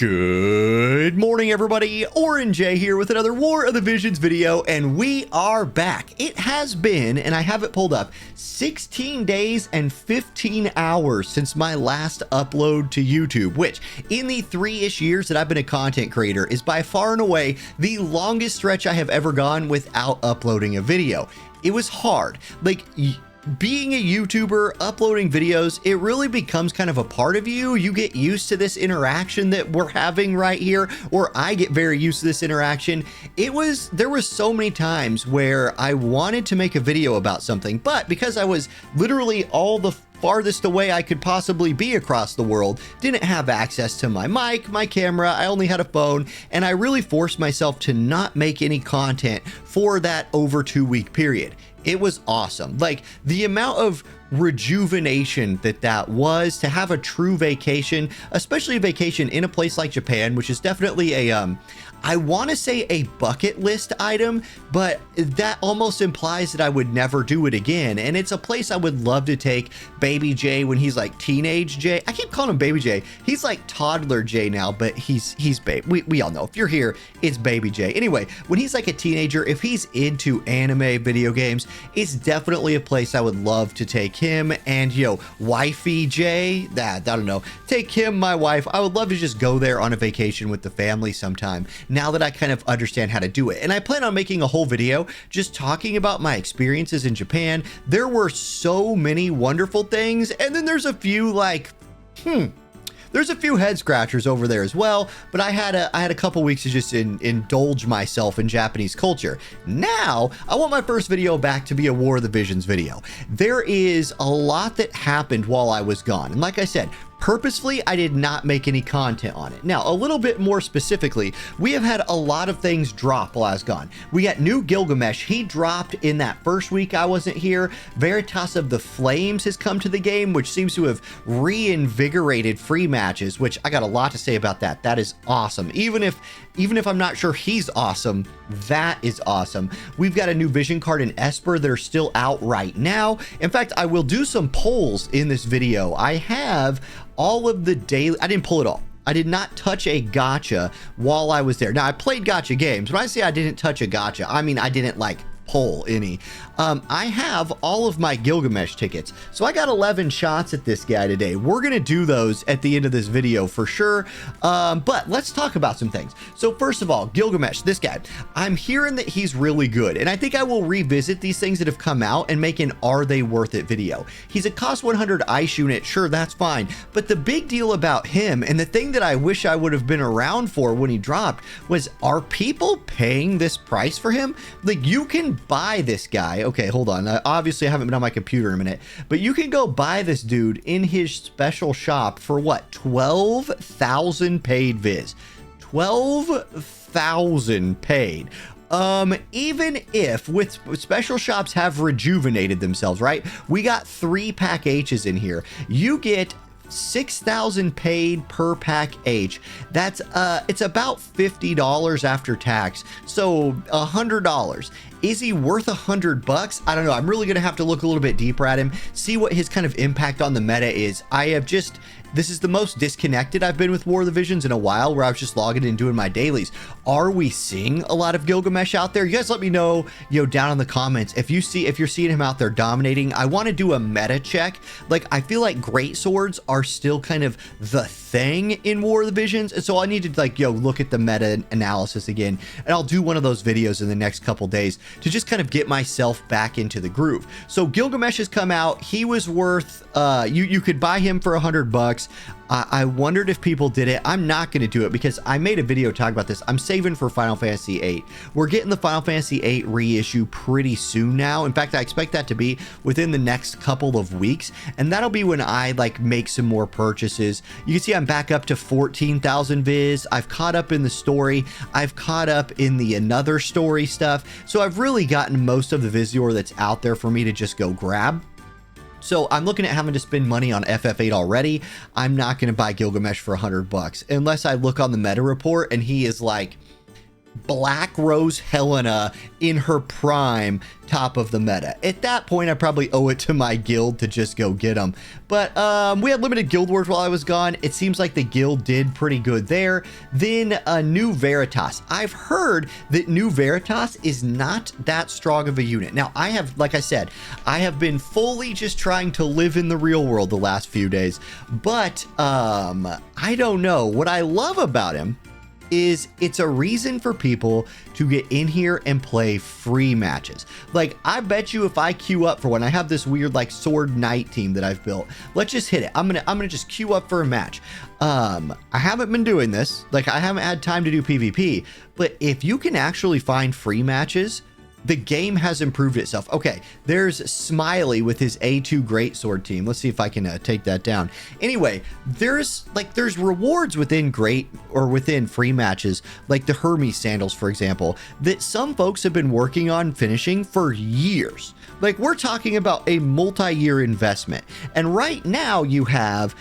Good morning, everybody. Orange J here with another War of the Visions video, and we are back. It has been, and I have it pulled up, 16 days and 15 hours since my last upload to YouTube, which in the 3-ish years that I've been a content creator is by far and away the longest stretch I have ever gone without uploading a video. It was hard. Like, being a YouTuber, uploading videos, it really becomes kind of a part of you. You get used to this interaction that we're having right here, or I get very used to this interaction. There was so many times where I wanted to make a video about something, but because I was literally all the farthest away I could possibly be across the world, didn't have access to my mic, my camera, I only had a phone, and I really forced myself to not make any content for that over 2-week period. It was awesome. Like, the amount of rejuvenation that was to have a true vacation, especially a vacation in a place like Japan, which is definitely a I want to say a bucket list item, but that almost implies that I would never do it again. And it's a place I would love to take baby Jay when he's like teenage Jay. I keep calling him baby Jay. He's like toddler Jay now, but he's babe. We all know, if you're here, it's baby Jay. Anyway, when he's like a teenager, if he's into anime video games, it's definitely a place I would love to take him. And wifey Jay, I don't know, take him, my wife. I would love to just go there on a vacation with the family sometime, now that I kind of understand how to do it. And I plan on making a whole video just talking about my experiences in Japan. There were so many wonderful things, and then there's a few there's a few head scratchers over there as well, but I had a couple weeks to just indulge myself in Japanese culture. Now, I want my first video back to be a War of the Visions video. There is a lot that happened while I was gone, and like I said, purposefully, I did not make any content on it. Now, a little bit more specifically, we have had a lot of things drop while I was gone. We got new Gilgamesh. He dropped in that first week I wasn't here. Veritas of the Flames has come to the game, which seems to have reinvigorated free matches, which I got a lot to say about that. That is awesome. Even if I'm not sure he's awesome, that is awesome. We've got a new vision card in Esper that are still out right now. In fact, I will do some polls in this video. I have all of the daily, I didn't pull it all. I did not touch a gacha while I was there. Now, I played gacha games. When I say I didn't touch a gacha, I mean I didn't like pull any. I have all of my Gilgamesh tickets, so I got 11 shots at this guy today. We're gonna do those at the end of this video for sure, but let's talk about some things. So first of all, Gilgamesh, this guy, I'm hearing that he's really good, and I think I will revisit these things that have come out and make an Are They Worth It video. He's a cost 100 ice unit, sure, that's fine, but the big deal about him, and the thing that I wish I would have been around for when he dropped, was, are people paying this price for him? Like, you can buy this guy. Okay, hold on. Obviously, I haven't been on my computer in a minute, but you can go buy this dude in his special shop for what? 12,000 paid viz. 12,000 paid. Even if with special shops have rejuvenated themselves, right? We got 3 pack H's in here. You get 6,000 paid per pack H. That's it's about $50 after tax, so $100. Is he worth $100? I don't know. I'm really gonna have to look a little bit deeper at him, see what his kind of impact on the meta is. This is the most disconnected I've been with War of the Visions in a while, where I was just logging in and doing my dailies. Are we seeing a lot of Gilgamesh out there? You guys let me know, down in the comments if you're seeing him out there dominating. I want to do a meta check. Like, I feel like great swords are still kind of the thing in War of the Visions, and so I need to look at the meta analysis again, and I'll do one of those videos in the next couple days to just kind of get myself back into the groove. So Gilgamesh has come out. He was worth you could buy him for $100. I wondered if people did it. I'm not going to do it because I made a video talking about this. I'm saving for Final Fantasy VIII. We're getting the Final Fantasy VIII reissue pretty soon now. In fact, I expect that to be within the next couple of weeks, and that'll be when I make some more purchases. You can see I'm back up to 14,000 viz. I've caught up in the story. I've caught up in the another story stuff. So I've really gotten most of the Visior that's out there for me to just go grab. So I'm looking at having to spend money on FF8 already. I'm not going to buy Gilgamesh for $100 unless I look on the meta report and he is like Black Rose Helena in her prime, top of the meta. At that point, I probably owe it to my guild to just go get them. But we had limited guild wars while I was gone. It seems like the guild did pretty good there. Then New Veritas. I've heard that New Veritas is not that strong of a unit. Now, I have, like I said, I have been fully just trying to live in the real world the last few days. But I don't know. What I love about him is it's a reason for people to get in here and play free matches. Like, I bet you if I queue up for one, I have this weird like sword knight team that I've built. Let's just hit it. I'm gonna just queue up for a match. I haven't been doing this. Like, I haven't had time to do PvP, but if you can actually find free matches, the game has improved itself. Okay, there's Smiley with his A2 greatsword team. Let's see if I can take that down. Anyway, there's rewards within within free matches, like the Hermes sandals, for example, that some folks have been working on finishing for years. Like, we're talking about a multi-year investment. And right now you have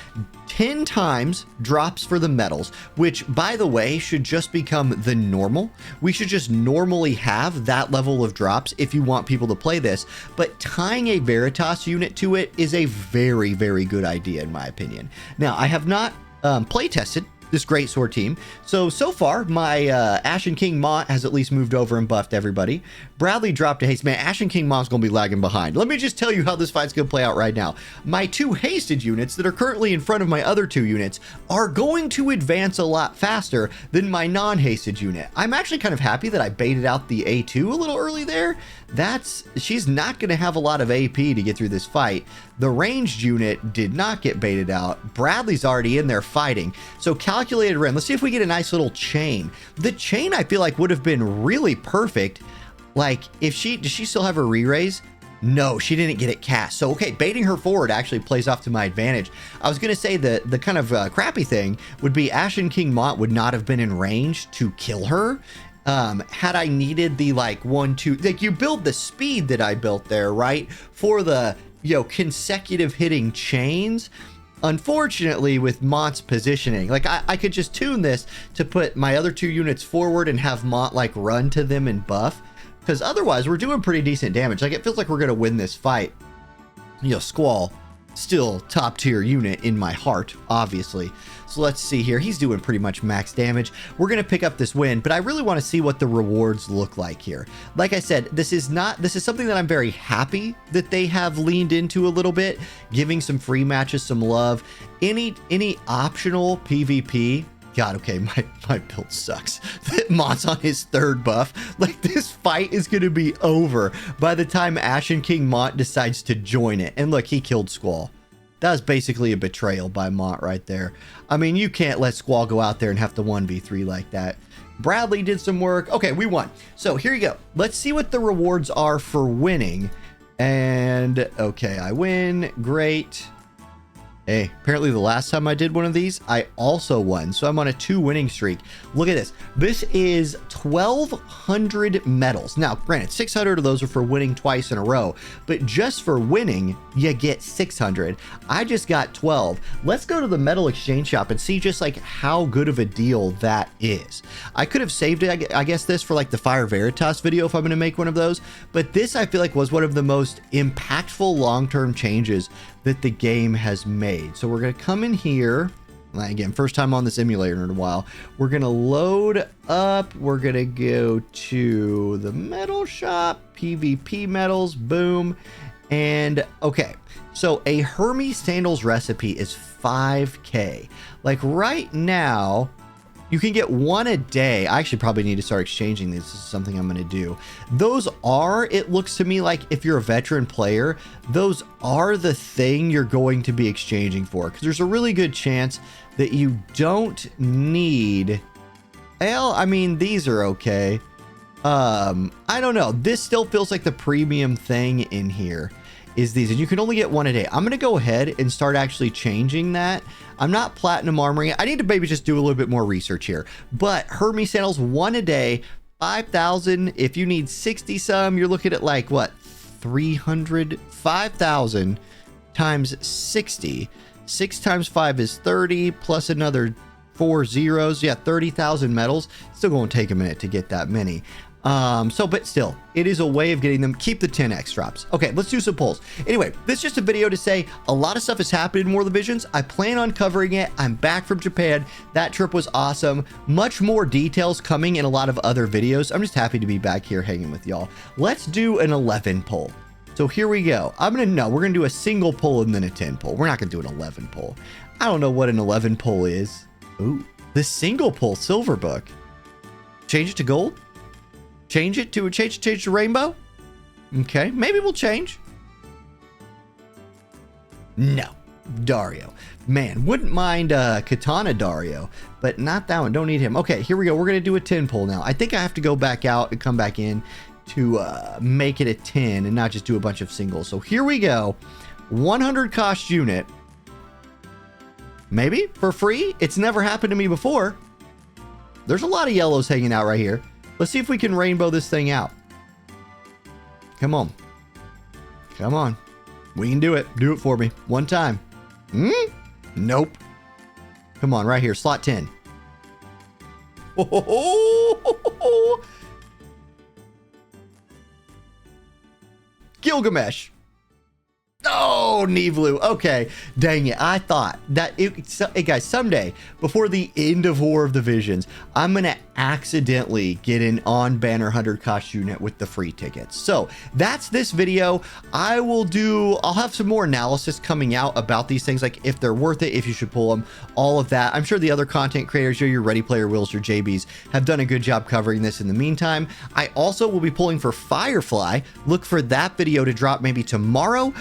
10 times drops for the medals, which, by the way, should just become the normal. We should just normally have that level of drops if you want people to play this. But tying a Veritas unit to it is a very, very good idea, in my opinion. Now, I have not play tested this greatsword team. So far, my Ashen King Mont has at least moved over and buffed everybody. Bradley dropped a haste. Man, Ashen King Mont's going to be lagging behind. Let me just tell you how this fight's going to play out right now. My 2 hasted units that are currently in front of my other 2 units are going to advance a lot faster than my non-hasted unit. I'm actually kind of happy that I baited out the A2 a little early there. She's not going to have a lot of AP to get through this fight. The ranged unit did not get baited out. Bradley's already in there fighting. So calculated run. Let's see if we get a nice little chain. The chain, I feel like, would have been really perfect. Like, does she still have her re-raise? No, she didn't get it cast. So, okay, baiting her forward actually plays off to my advantage. I was going to say the kind of crappy thing would be Ashen King Mont would not have been in range to kill her. Had I needed the like 1-2, like, you build the speed that I built there, right? For the, consecutive hitting chains. Unfortunately, with Mont's positioning, like, I could just tune this to put my other 2 units forward and have Mont like run to them and buff. Because otherwise, we're doing pretty decent damage. Like, it feels like we're going to win this fight. Squall, still top tier unit in my heart, obviously. So let's see here. He's doing pretty much max damage. We're going to pick up this win, but I really want to see what the rewards look like here. Like I said, this is something that I'm very happy that they have leaned into a little bit, giving some free matches some love. Any optional PvP. God, okay, my build sucks. Mont's on his 3rd buff. Like, this fight is going to be over by the time Ashen King Mont decides to join it. And look, he killed Squall. That was basically a betrayal by Mont right there. I mean, you can't let Squall go out there and have to 1v3 like that. Bradley did some work. Okay, we won. So here you go. Let's see what the rewards are for winning. And, okay, I win. Great. Hey, apparently the last time I did one of these, I also won. So I'm on a 2 winning streak. Look at this. This is 1,200 medals. Now, granted, 600 of those are for winning twice in a row, but just for winning, you get 600. I just got 12. Let's go to the medal exchange shop and see just like how good of a deal that is. I could have saved it, I guess, this for like the Fire Veritas video if I'm going to make one of those, but this I feel like was one of the most impactful long-term changes that the game has made. So we're going to come in here. Again, first time on this emulator in a while. We're going to load up. We're going to go to the medal shop, PvP medals, boom. And okay, so a Hermes sandals recipe is 5K. Like right now, you can get 1 a day. I actually probably need to start exchanging these. This is something I'm going to do. Those are, it looks to me like if you're a veteran player, those are the thing you're going to be exchanging for. Because there's a really good chance that you don't need, well, I mean, these are okay. I don't know. This still feels like the premium thing in here is these, and you can only get 1 a day. I'm going to go ahead and start actually changing that. I'm not platinum armoring. I need to maybe just do a little bit more research here, but Hermes sandals 1 a day, 5,000. If you need 60 some, you're looking at like what, 300, 5,000 times 60. 6 times 5 is 30 plus another 4 zeros. Yeah, 30,000 medals. Still going to take a minute to get that many. But still, it is a way of getting them. Keep the 10x drops. Okay, let's do some polls. Anyway, this is just a video to say a lot of stuff has happened in War of the Visions. I plan on covering it. I'm back from Japan. That trip was awesome. Much more details coming in a lot of other videos. I'm just happy to be back here hanging with y'all. Let's do an 11 poll. So here we go. We're going to do a single poll and then a 10 poll. We're not going to do an 11 poll. I don't know what an 11 poll is. Ooh, the single poll silver book. Change it to gold? Change it to rainbow? Okay, maybe we'll change. No, Dario. Man, wouldn't mind Katana Dario, but not that one. Don't need him. Okay, here we go. We're going to do a 10 poll now. I think I have to go back out and come back in to make it a 10 and not just do a bunch of singles. So here we go. 100 cost unit. Maybe for free. It's never happened to me before. There's a lot of yellows hanging out right here. Let's see if we can rainbow this thing out. Come on. Come on. We can do it. Do it for me. One time. Nope. Come on, right here. Slot 10. Gilgamesh. Oh, Nivlu. Okay. Dang it. I thought that hey guys, someday before the end of War of the Visions, I'm going to accidentally get an on banner 100 cost unit with the free tickets. So that's this video. I'll have some more analysis coming out about these things, like if they're worth it, if you should pull them, all of that. I'm sure the other content creators, your Ready Player Wills, your JBs, have done a good job covering this in the meantime. I also will be pulling for Firefly. Look for that video to drop maybe tomorrow.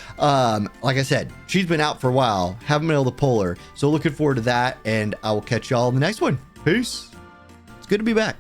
Like I said, she's been out for a while. Haven't been able to pull her. So looking forward to that, and I will catch y'all in the next one. Peace. It's good to be back.